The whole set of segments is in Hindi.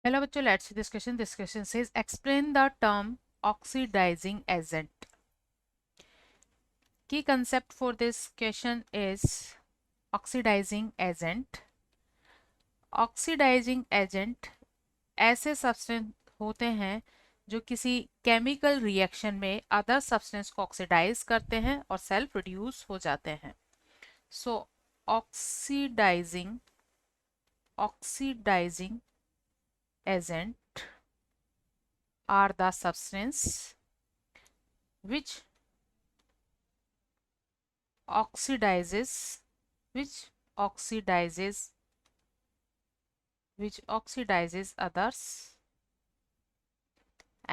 Hello बच्चों, let's see this question. This question says explain the term oxidizing agent. Key concept for this question is oxidizing agent. Oxidizing agent ऐसे सब्सटेंस होते हैं जो किसी केमिकल रिएक्शन में अदर सब्सटेंस को ऑक्सीडाइज करते हैं और सेल्फ रिड्यूस हो जाते हैं. सो oxidizing agent are the substance which oxidizes which oxidizes others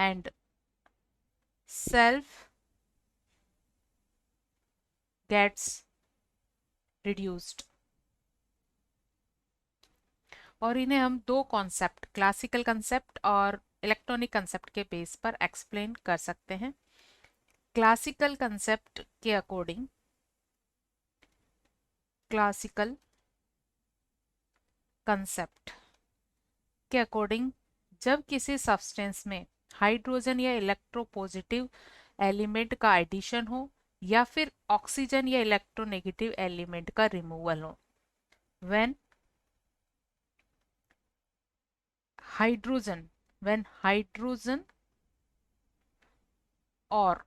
and self gets reduced. और इन्हें हम दो कॉन्सेप्ट, क्लासिकल कंसेप्ट और इलेक्ट्रॉनिक कंसेप्ट के बेस पर एक्सप्लेन कर सकते हैं. क्लासिकल कंसेप्ट के अकॉर्डिंग, क्लासिकल कंसेप्ट के अकॉर्डिंग जब किसी सब्सटेंस में हाइड्रोजन या इलेक्ट्रोपॉजिटिव एलिमेंट का एडिशन हो या फिर ऑक्सीजन या इलेक्ट्रोनेगेटिव एलिमेंट का रिमूवल हो, व्हेन हाइड्रोजन और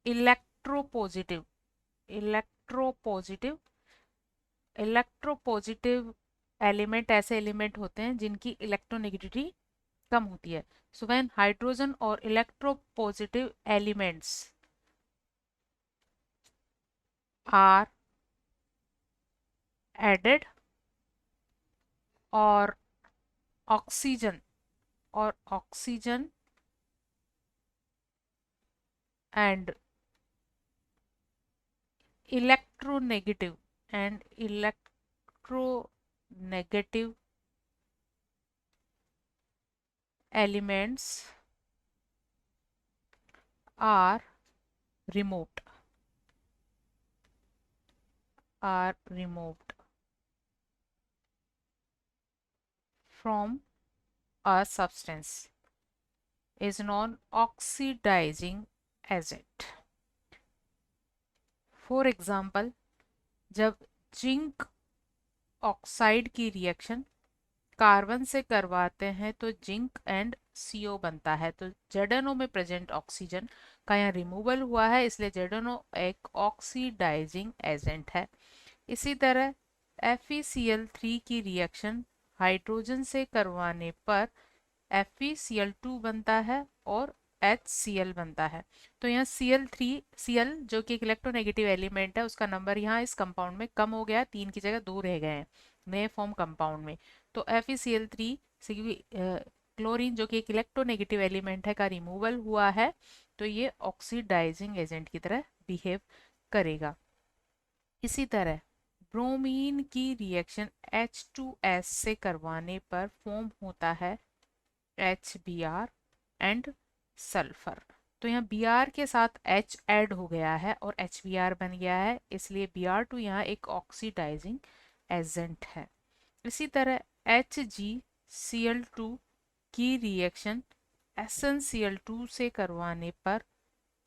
इलेक्ट्रोपॉजिटिव एलिमेंट ऐसे एलिमेंट होते हैं जिनकी इलेक्ट्रोनेगेटिविटी कम होती है. सो व्हेन हाइड्रोजन और इलेक्ट्रोपॉजिटिव एलिमेंट्स आर एडेड और oxygen and electronegative elements are removed from a substance is known oxidizing agent. For example, जब जिंक ऑक्साइड की रिएक्शन कार्बन से करवाते हैं तो जिंक एंड CO बनता है. तो ZnO में प्रेजेंट ऑक्सीजन का यहाँ रिमूवल हुआ है, इसलिए ZnO एक ऑक्सीडाइजिंग एजेंट है. इसी तरह FeCl3 की रिएक्शन हाइड्रोजन से करवाने पर FeCl2 बनता है और HCl बनता है. तो यहाँ Cl जो कि एक इलेक्ट्रोनेगेटिव एलिमेंट है, उसका नंबर यहाँ इस कंपाउंड में कम हो गया, 3 की जगह 2 रह गए हैं नए फॉर्म कंपाउंड में. तो FeCl3 से क्लोरीन जो कि एक इलेक्ट्रोनेगेटिव एलिमेंट है का रिमूवल हुआ है, तो ये ऑक्सीडाइजिंग एजेंट की तरह बिहेव करेगा. इसी तरह ब्रोमीन की रिएक्शन H2S से करवाने पर फॉर्म होता है HBr एंड सल्फर. तो यहाँ Br के साथ H ऐड हो गया है और HBr बन गया है, इसलिए Br2 यहाँ एक ऑक्सीडाइजिंग एजेंट है. इसी तरह HgCl2 की रिएक्शन SnCl2 से करवाने पर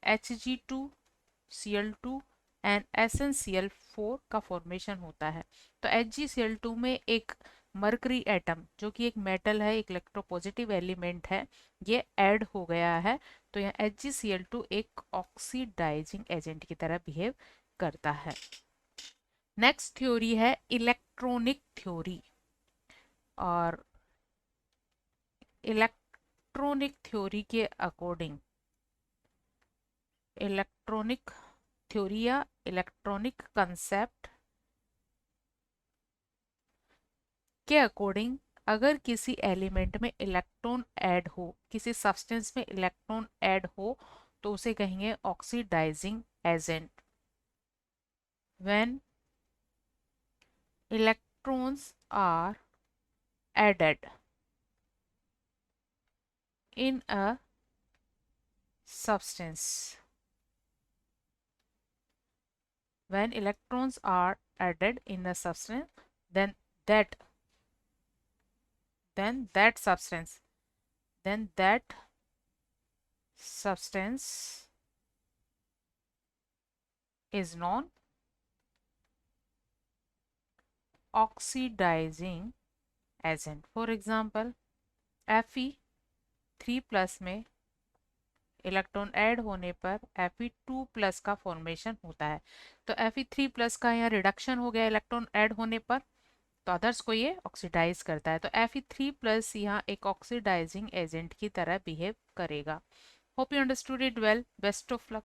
Hg2Cl2 एंड SnCl4 का फॉर्मेशन होता है. तो HgCl2 में एक मरकरी एटम जो कि एक मेटल है, एक इलेक्ट्रोपॉजिटिव एलिमेंट है, ये ऐड हो गया है. तो यहाँ HgCl2 एक ऑक्सीडाइजिंग एजेंट की तरह बिहेव करता है. नेक्स्ट थ्योरी है इलेक्ट्रॉनिक थ्योरी. और इलेक्ट्रॉनिक थ्योरी के अकॉर्डिंग, इलेक्ट्रॉनिक थ्योरी या इलेक्ट्रॉनिक कंसेप्ट के अकॉर्डिंग अगर किसी एलिमेंट में इलेक्ट्रॉन ऐड हो, किसी सब्सटेंस में इलेक्ट्रॉन ऐड हो, तो उसे कहेंगे oxidising agent. When electrons are added in a substance, when electrons are added in a substance, then that then that substance is non oxidizing agent. For example, Fe3+ में इलेक्ट्रॉन ऐड होने पर Fe2+ का फॉर्मेशन होता है। तो Fe3+ का यहाँ रिडक्शन हो गया इलेक्ट्रॉन ऐड होने पर, तो अदर्स को ये ऑक्सीडाइज करता है। तो Fe3+ यहाँ एक ऑक्सीडाइजिंग एजेंट की तरह बिहेव करेगा। Hope you understood it well. Best of luck.